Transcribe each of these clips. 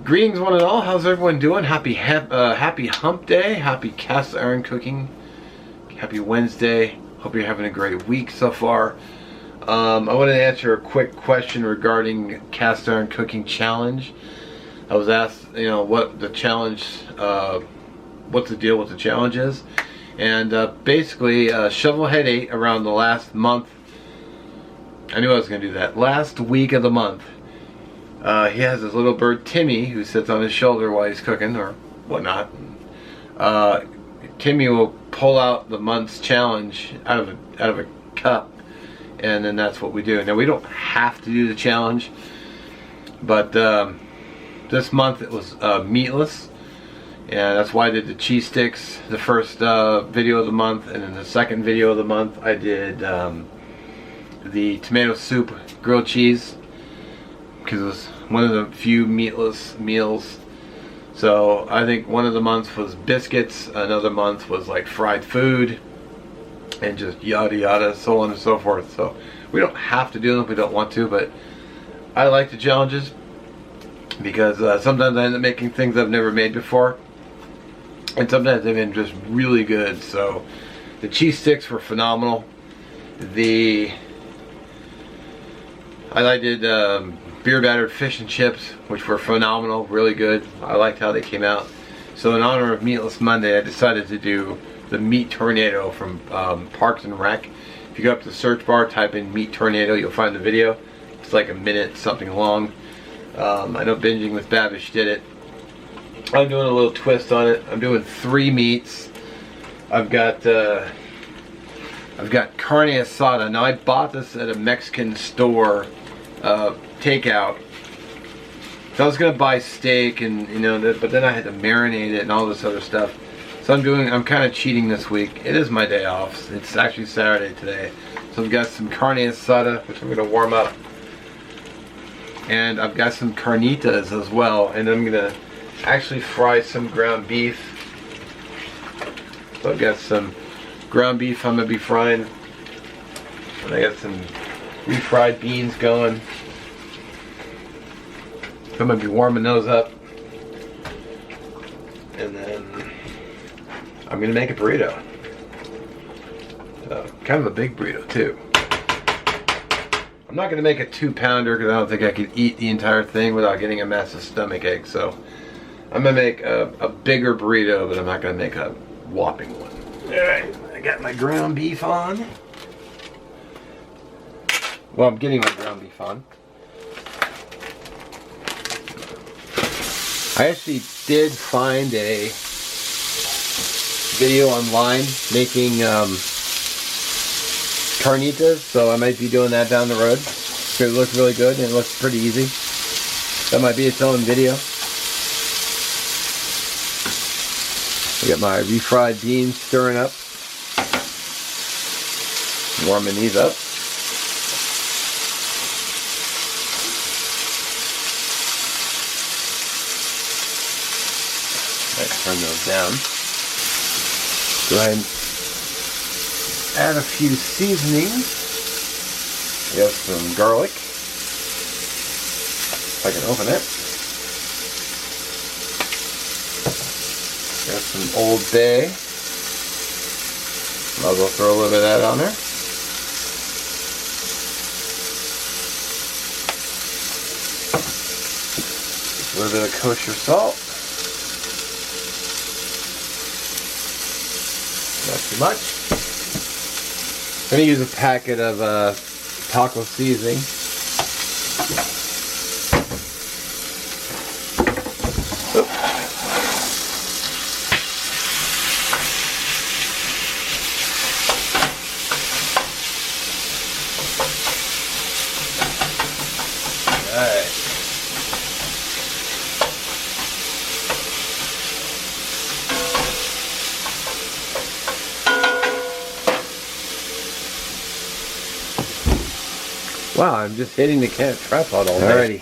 Greetings one and all, how's everyone doing? Happy hump day, happy cast iron cooking, happy Wednesday. Hope you're having a great week so far. I wanted to answer a quick question regarding cast iron cooking challenge. I was asked, what the challenge, what's the deal with the challenge is. And basically, Shovelhead ate around the last month. I knew I was going to do that. Last week of the month. He has his little bird Timmy who sits on his shoulder while he's cooking or whatnot. Timmy will pull out the month's challenge out of a cup, and then that's what we do. Now we don't have to do the challenge, but this month it was meatless, and that's why I did the cheese sticks the first video of the month, and then the second video of the month I did the tomato soup grilled cheese, because it was one of the few meatless meals. So I think one of the months was biscuits, another month was like fried food, and just yada yada, so on and so forth. So we don't have to do them if we don't want to, but I like the challenges because sometimes I end up making things I've never made before, and sometimes they've been just really good. So the cheese sticks were phenomenal. I did beer battered fish and chips, which were phenomenal, really good. I liked how they came out. So in honor of Meatless Monday, I decided to do the Meat Tornado from Parks and Rec. If you go up to the search bar, type in Meat Tornado, you'll find the video. It's like a minute something long. I know Binging with Babish did it. I'm doing a little twist on it. I'm doing 3 meats. I've got carne asada. Now I bought this at a Mexican store, takeout. So I was gonna buy steak and but then I had to marinate it and all this other stuff. So I'm kind of cheating this week. It is my day off. It's actually Saturday today. So I've got some carne asada, which I'm gonna warm up, and I've got some carnitas as well, and I'm gonna actually fry some ground beef. So I've got some ground beef I'm gonna be frying, and I got some refried beans going. I'm gonna be warming those up, and then I'm gonna make a burrito. Kind of a big burrito too. I'm not gonna make a 2-pounder because I don't think I could eat the entire thing without getting a massive stomach ache. So I'm gonna make a bigger burrito, but I'm not gonna make a whopping one. Alright, I got my ground beef on. Well, I'm getting my ground beef on. I actually did find a video online making carnitas, so I might be doing that down the road. It looks really good and it looks pretty easy. That might be its own video. I got my refried beans stirring up. Warming these up. Let's turn those down. Go ahead and add a few seasonings. We have some garlic. If I can open it. Got some Old Bay. I'll go throw a little bit of that on there. A little bit of kosher salt. Not too much. I'm going to use a packet of taco seasoning. Oops. Alright. Wow, I'm just hitting the tripod all day. Alrighty.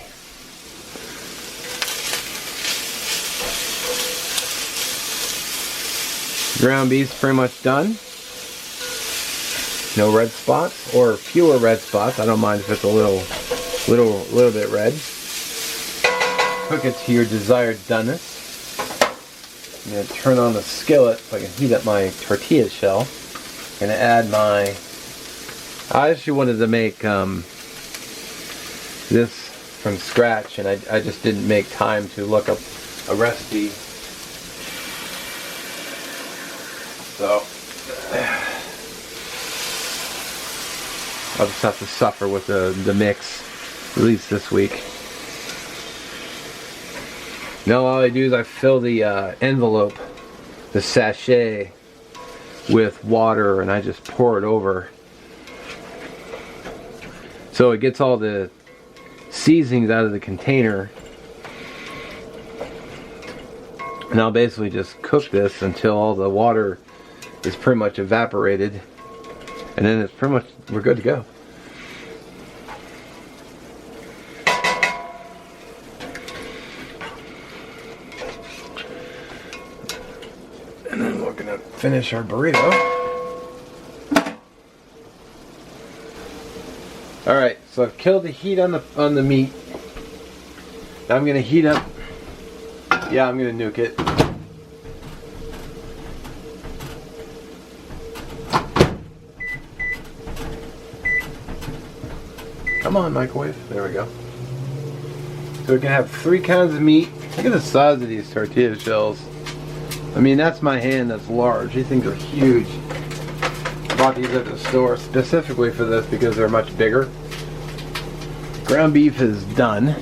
Ground beef's pretty much done. No red spots, or fewer red spots. I don't mind if it's a little bit red. cook it to your desired doneness. I'm going to turn on the skillet so I can heat up my tortilla shell. I'm going to add my... I actually wanted to make this from scratch, and I just didn't make time to look up a recipe. So I'll just have to suffer with the mix, at least this week. Now all I do is I fill the envelope, the sachet, with water, and I just pour it over. So it gets all the seasonings out of the container. And I'll basically just cook this until all the water is pretty much evaporated. And then it's pretty much, we're good to go. And then we're gonna finish our burrito. Alright, so I've killed the heat on the meat. Now I'm gonna heat up. Yeah, I'm gonna nuke it. Come on, microwave. There we go. So we can have 3 kinds of meat. Look at the size of these tortilla shells. I mean, that's my hand that's large. These things are huge. I bought these at the store specifically for this because they're much bigger. Ground beef is done.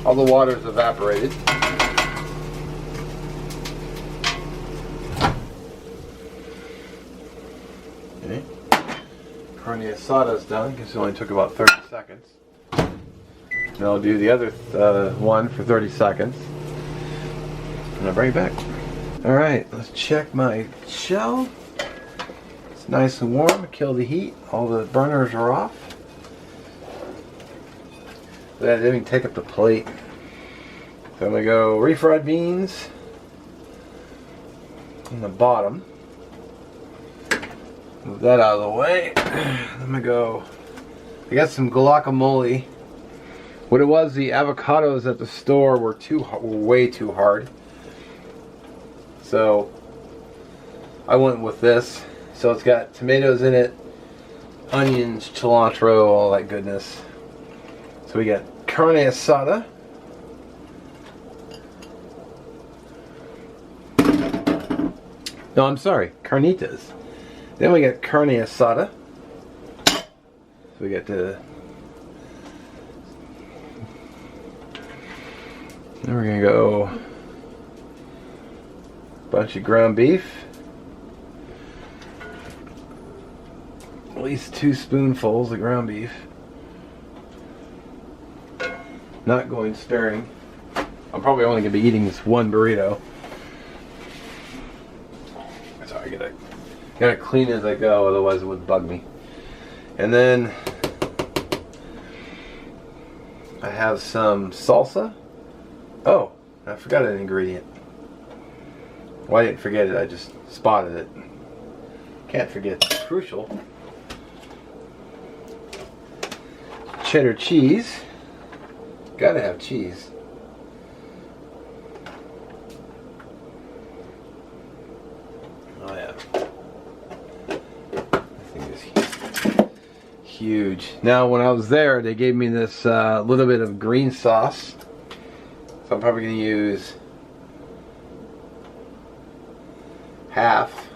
All the water's evaporated. Okay. Carne asada's done because it only took about 30 seconds. And I'll do the other one for 30 seconds. And I'll bring it back. Alright, let's check my shell. It's nice and warm. Kill the heat. All the burners are off. I didn't even take up the plate. So I'm going to go refried beans on the bottom. Move that out of the way. I'm going to go... I got some guacamole. What it was, the avocados at the store were way too hard. So I went with this. So it's got tomatoes in it, onions, cilantro, all that goodness. So we got carne asada. No, I'm sorry, carnitas. Then we got carne asada. So we got the... Then we're gonna go a bunch of ground beef. At least 2 spoonfuls of ground beef. Not going sparing. I'm probably only going to be eating this one burrito. Sorry, I gotta clean as I go, otherwise it would bug me. And then I have some salsa. Oh, I forgot an ingredient. Well, I didn't forget it, I just spotted it. Can't forget, it's crucial. Cheddar cheese. Gotta have cheese. Oh yeah. This thing is huge. Now when I was there, they gave me this little bit of green sauce. So I'm probably gonna use half.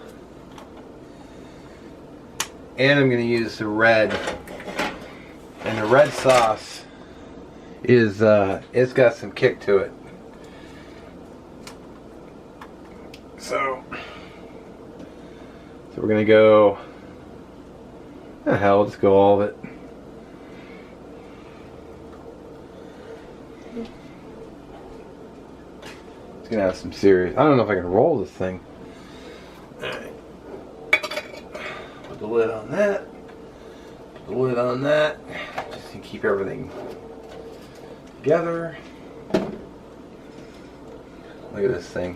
And I'm gonna use the red. And the red sauce is it's got some kick to it. So we're gonna go, the hell, let's go all of it. It's gonna have some serious, I don't know if I can roll this thing. Alright. Put the lid on that. Put the lid on that. Just to keep everything together. Look at this thing.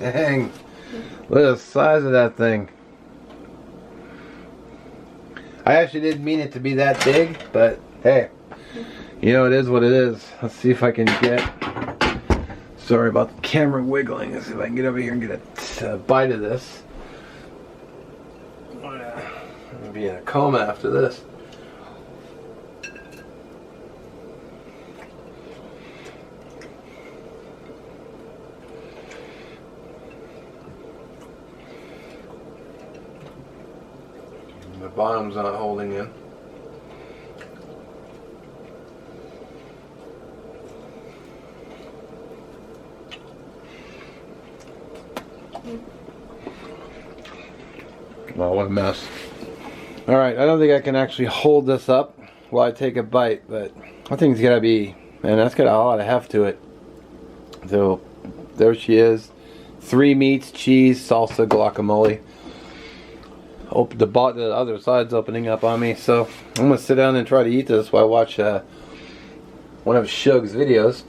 Dang. Look at the size of that thing. I actually didn't mean it to be that big, but hey, you know, it is what it is. Let's see if I can get, sorry about the camera wiggling. Let's see if I can get over here and get a bite of this. I'm gonna be in a coma after this. The bottom's not holding in. Well, what a mess. Alright, I don't think I can actually hold this up while I take a bite, but I think it's gotta be, man, that's got a lot of heft to it. So, there she is. 3 meats, cheese, salsa, guacamole. The other side's opening up on me, so I'm gonna sit down and try to eat this while I watch one of Shug's videos,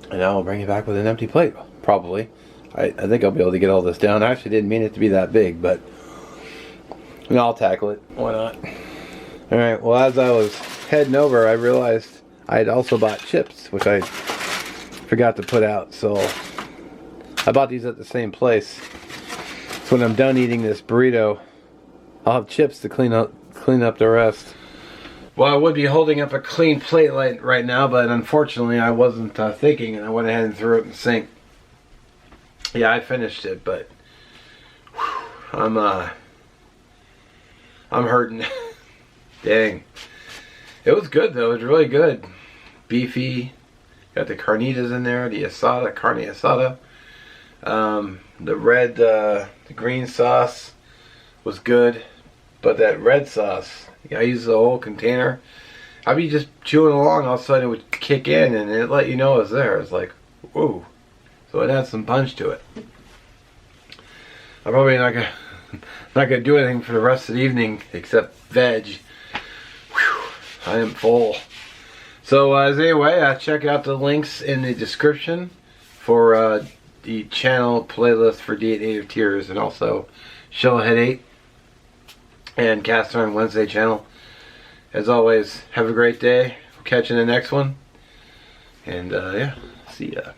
and I'll bring you back with an empty plate, probably. I think I'll be able to get all this down. I actually didn't mean it to be that big, but you know, I'll tackle it. Why not? Alright, well, as I was heading over, I realized I had also bought chips, which I forgot to put out, so I bought these at the same place. So when I'm done eating this burrito, I'll have chips to clean up the rest. Well, I would be holding up a clean plate right now, but unfortunately I wasn't thinking, and I went ahead and threw it in the sink. Yeah, I finished it, but whew, I'm hurting. Dang. It was good though. It was really good. Beefy. Got the carnitas in there, the asada, carne asada. The red, the green sauce was good, but that red sauce, I used the whole container. I'd be just chewing along, all of a sudden it would kick in and it let you know it was there. It's like, whoa. So it had some punch to it. I'm probably not gonna do anything for the rest of the evening except veg. Whew, I am full. So anyway, check out the links in the description for the channel playlist for D8 Native Tears, and also Shellhead 8 and Cast Iron Wednesday channel. As always, have a great day. We'll catch you in the next one. And yeah, see ya.